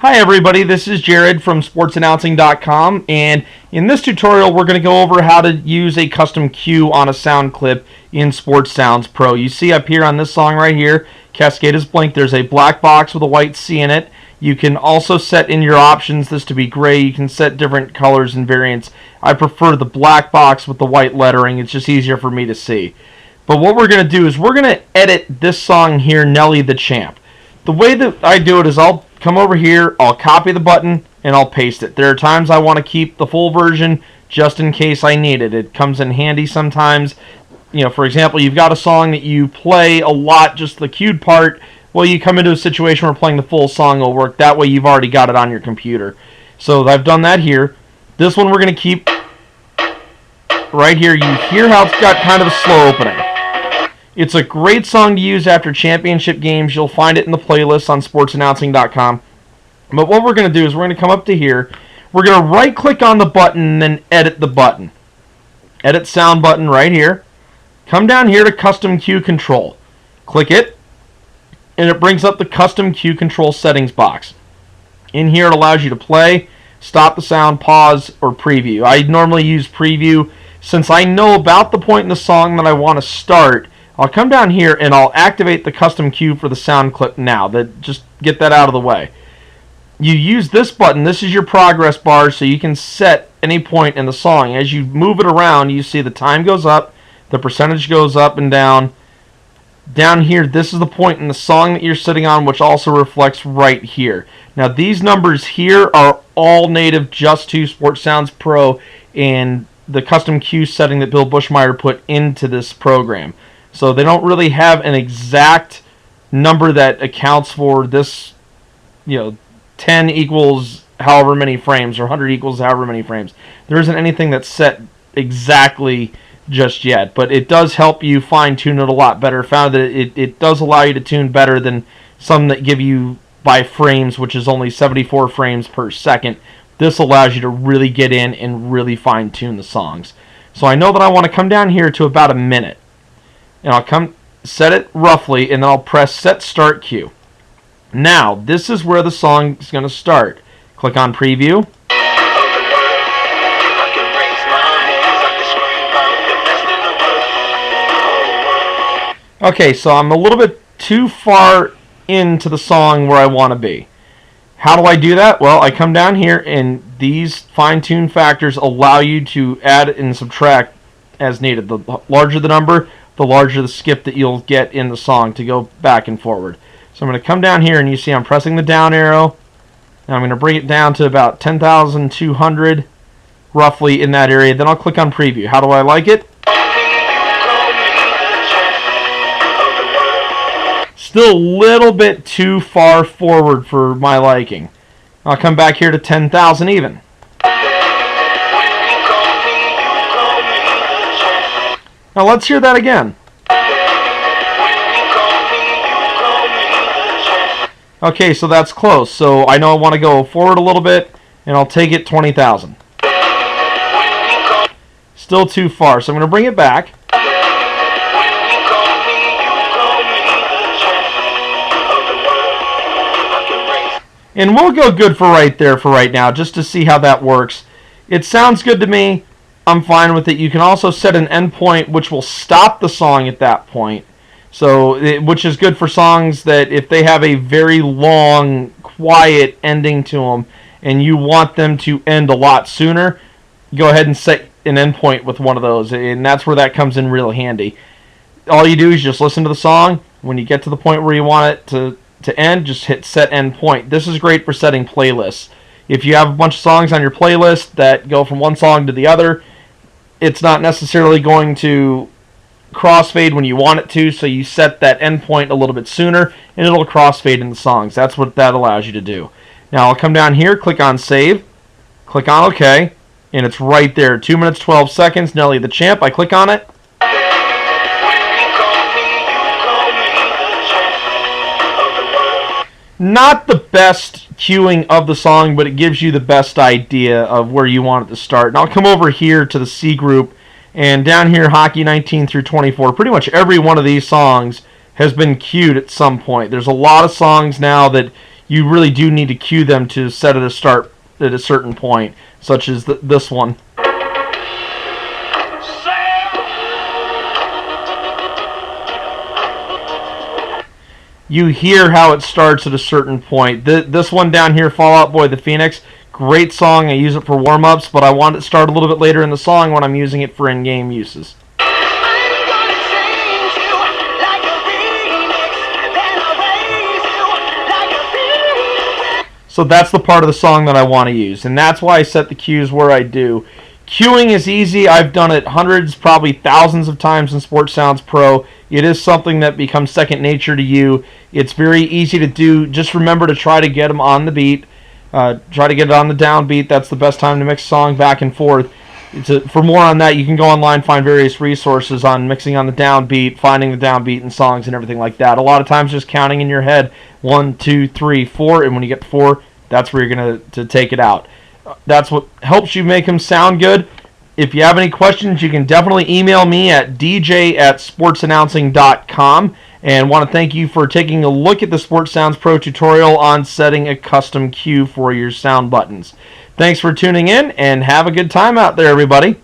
Hi everybody, this is Jared from sportsannouncing.com, and in this tutorial we're going to go over how to use a custom cue on a sound clip in Sports Sounds Pro. You see up here on this song right here, Cascade is Blink, there's a black box with a white C in it. You can also set in your options this to be gray. You can set different colors and variants. I prefer the black box with the white lettering. It's just easier for me to see. But what we're going to do is we're going to edit this song here, Nelly the Champ. The way that I do it is I'll come over here, I'll copy the button, and I'll paste it. There are times I want to keep the full version just in case I need it. It comes in handy sometimes. You know, for example, you've got a song that you play a lot, just the cued part. Well, you come into a situation where playing the full song will work. That way you've already got it on your computer. So I've done that here. This one we're going to keep right here. You hear how it's got kind of a slow opening. It's a great song to use after championship games. You'll find it in the playlist on sportsannouncing.com. But what we're going to do is we're going to come up to here. We're going to right-click on the button and then edit the button. Edit sound button right here. Come down here to Custom Cue Control. Click it, and it brings up the Custom Cue Control settings box. In here, it allows you to play, stop the sound, pause, or preview. I normally use preview. Since I know about the point in the song that I want to start, I'll come down here and I'll activate the custom cue for the sound clip now. Just get that out of the way. You use this button. This is your progress bar, so you can set any point in the song. As you move it around, you see the time goes up, the percentage goes up and down. Down here, this is the point in the song that you're sitting on, which also reflects right here. Now, these numbers here are all native just to Sports Sounds Pro and the custom cue setting that Bill Bushmeyer put into this program. So they don't really have an exact number that accounts for this, 10 equals however many frames or 100 equals however many frames. There isn't anything that's set exactly just yet, but it does help you fine-tune it a lot better. Found that it does allow you to tune better than some that give you by frames, which is only 74 frames per second. This allows you to really get in and really fine-tune the songs. So I know that I want to come down here to about a minute. And I'll set it roughly, and then I'll press Set Start Cue. Now, this is where the song is going to start. Click on Preview. Okay, so I'm a little bit too far into the song where I want to be. How do I do that? Well, I come down here, and these fine-tune factors allow you to add and subtract as needed. The larger the number, the larger the skip that you'll get in the song to go back and forward. So I'm going to come down here, and you see I'm pressing the down arrow. Now I'm going to bring it down to about 10,200, roughly in that area. Then I'll click on Preview. How do I like it? Still a little bit too far forward for my liking. I'll come back here to 10,000 even. Now let's hear that again. Okay, so that's close. So I know I want to go forward a little bit, and I'll take it 20,000. Still too far, so I'm going to bring it back. And we'll go good for right there for right now, just to see how that works. It sounds good to me. I'm fine with it. You can also set an endpoint which will stop the song at that point. So, which is good for songs that if they have a very long, quiet ending to them and you want them to end a lot sooner, go ahead and set an endpoint with one of those. And that's where that comes in real handy. All you do is just listen to the song. When you get to the point where you want it to end, just hit set endpoint. This is great for setting playlists. If you have a bunch of songs on your playlist that go from one song to the other, it's not necessarily going to crossfade when you want it to, so you set that endpoint a little bit sooner, and it'll crossfade in the songs. That's what that allows you to do. Now I'll come down here, click on Save, click on OK, and it's right there. 2 minutes, 12 seconds, Nelly the Champ. I click on it. Not the best cueing of the song, but it gives you the best idea of where you want it to start. And I'll come over here to the C group, and down here, Hockey 19 through 24. Pretty much every one of these songs has been cued at some point. There's a lot of songs now that you really do need to cue them to set it to start at a certain point, such as this one. You hear how it starts at a certain point. This one down here, Fall Out Boy the Phoenix, great song. I use it for warm-ups, but I want it to start a little bit later in the song when I'm using it for in-game uses. So that's the part of the song that I want to use, and that's why I set the cues where I do. Cueing is easy. I've done it hundreds, probably thousands of times in Sports Sounds Pro. It is something that becomes second nature to you. It's very easy to do. Just remember to try to get them on the beat. Try to get it on the downbeat. That's the best time to mix a song back and forth. For more on that, you can go online, find various resources on mixing on the downbeat, finding the downbeat in songs and everything like that. A lot of times just counting in your head, 1, 2, 3, 4, and when you get to 4, that's where you're going to take it out. That's what helps you make them sound good. If you have any questions, you can definitely email me at dj@sportsannouncing.com. And want to thank you for taking a look at the Sports Sounds Pro tutorial on setting a custom cue for your sound buttons. Thanks for tuning in, and have a good time out there, everybody.